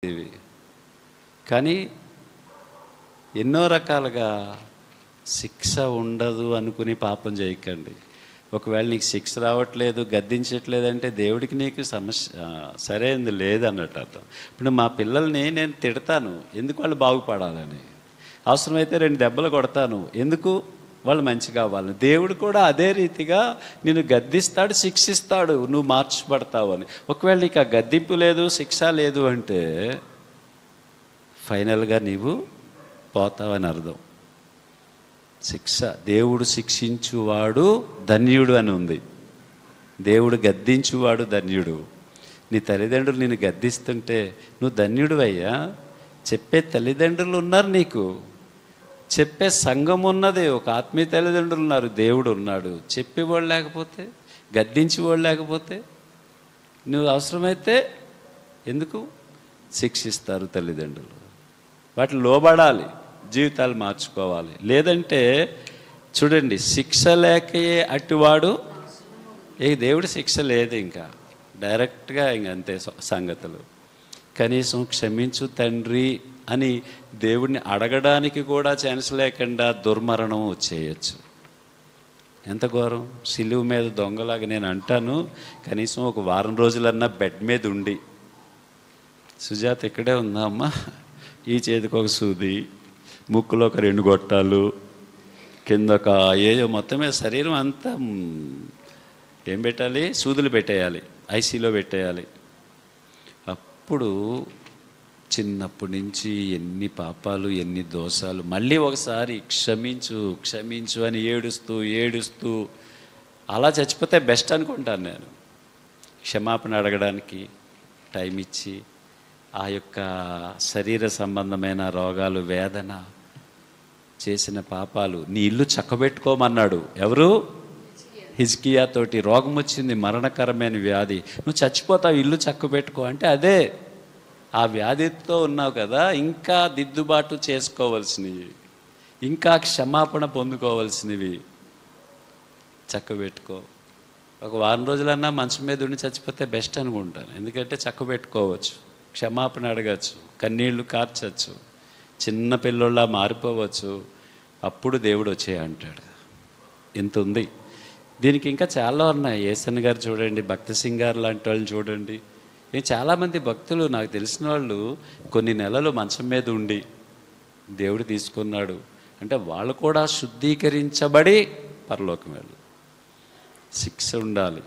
ఇవి కానీ ఎన్నో రకాలుగా శిక్ష ఉండదు అనుకుని పాపం చేయకండి. ఒకవేళ నీకు శిక్ష రావట్లేదు, గద్దించట్లేదంటే దేవుడికి నీకు సమస్య సరైనది లేదన్నట్టు అర్థం. ఇప్పుడు మా పిల్లల్ని నేను తిడతాను, ఎందుకు వాళ్ళు బాగుపడాలని. అవసరమైతే 2 దెబ్బలు కొడతాను, ఎందుకు వాళ్ళు మంచి కావాలని. దేవుడు కూడా అదే రీతిగా నిన్ను గద్దిస్తాడు, శిక్షిస్తాడు, నువ్వు మార్చబడతావు అని. ఒకవేళ నీకు ఆ గద్దింపు లేదు, శిక్ష లేదు అంటే ఫైనల్గా నీవు పోతావని అర్థం. శిక్ష, దేవుడు శిక్షించువాడు ధన్యుడు అని ఉంది, దేవుడు గద్దించువాడు ధన్యుడు. నీ తల్లిదండ్రులు నిన్ను గద్దిస్తుంటే నువ్వు ధన్యుడు అయ్యా. చెప్పే తల్లిదండ్రులు ఉన్నారు, నీకు చెప్పే సంఘం ఉన్నది, ఒక ఆత్మీయ తల్లిదండ్రులు ఉన్నారు, దేవుడు ఉన్నాడు. చెప్పేవాళ్ళు లేకపోతే, గద్దించేవాళ్ళు లేకపోతే నువ్వు అవసరమైతే ఎందుకు శిక్షిస్తారు తల్లిదండ్రులు. వాటిని లోబడాలి, జీవితాలు మార్చుకోవాలి. లేదంటే చూడండి, శిక్ష లేకయే అట్టివాడు, దేవుడి శిక్ష లేదు, ఇంకా డైరెక్ట్గా ఇంకంతే సంగతులు. కనీసం క్షమించు తండ్రి అని దేవుడిని అడగడానికి కూడా ఛాన్స్ లేకుండా దుర్మరణం వచ్చేయచ్చు. ఎంత ఘోరం! సిలువ మీద దొంగలాగా నేను అంటాను, కనీసం ఒక వారం రోజులన్నా బెడ్ మీద ఉండి, సుజాత ఇక్కడే ఉందా అమ్మా, ఈ చేతికి ఒక సూది, ముక్కులో ఒక 2 గొట్టాలు, కింద ఒక ఏదో మొత్తమే శరీరం అంతా ఏం పెట్టాలి, సూదులు పెట్టేయాలి, ఐసీలో పెట్టేయాలి. అప్పుడు చిన్నప్పటి నుంచి ఎన్ని పాపాలు, ఎన్ని దోషాలు, మళ్ళీ ఒకసారి క్షమించు క్షమించు అని ఏడుస్తూ అలా చచ్చిపోతే బెస్ట్ అనుకుంటాను నేను. క్షమాపణ అడగడానికి టైం ఇచ్చి, ఆ యొక్క శరీర సంబంధమైన రోగాలు, వేదన, చేసిన పాపాలు, నీ ఇల్లు చక్కబెట్టుకోమన్నాడు. ఎవరు? హిజ్కియా తోటి రోగం వచ్చింది, మరణకరమైన వ్యాధి, నువ్వు చచ్చిపోతావు, ఇల్లు చక్కబెట్టుకో అంటే అదే. ఆ వ్యాధితో ఉన్నావు కదా, ఇంకా దిద్దుబాటు చేసుకోవాల్సినవి, ఇంకా క్షమాపణ పొందుకోవాల్సినవి చక్కబెట్టుకో. ఒక వారం రోజులన్నా మంచం మీద ఉండి చచ్చిపోతే బెస్ట్ అనుకుంటాను. ఎందుకంటే చక్కబెట్టుకోవచ్చు, క్షమాపణ అడగచ్చు, కన్నీళ్లు కార్చచ్చు, చిన్న పిల్లోళ్ళ మారిపోవచ్చు. అప్పుడు దేవుడు వచ్చే అంటాడు. ఇంత ఉంది. దీనికి ఇంకా చాలా ఉన్నాయి. ఏసన్ గారు చూడండి, భక్త సింగ్ గారు లాంటి వాళ్ళు చూడండి. చాలామంది భక్తులు నాకు తెలిసిన వాళ్ళు కొన్ని నెలలు మంచం మీద ఉండి దేవుడు తీసుకున్నాడు అంటే వాళ్ళు కూడా శుద్ధీకరించబడి పరలోకం వెళ్ళు. శిక్ష ఉండాలి.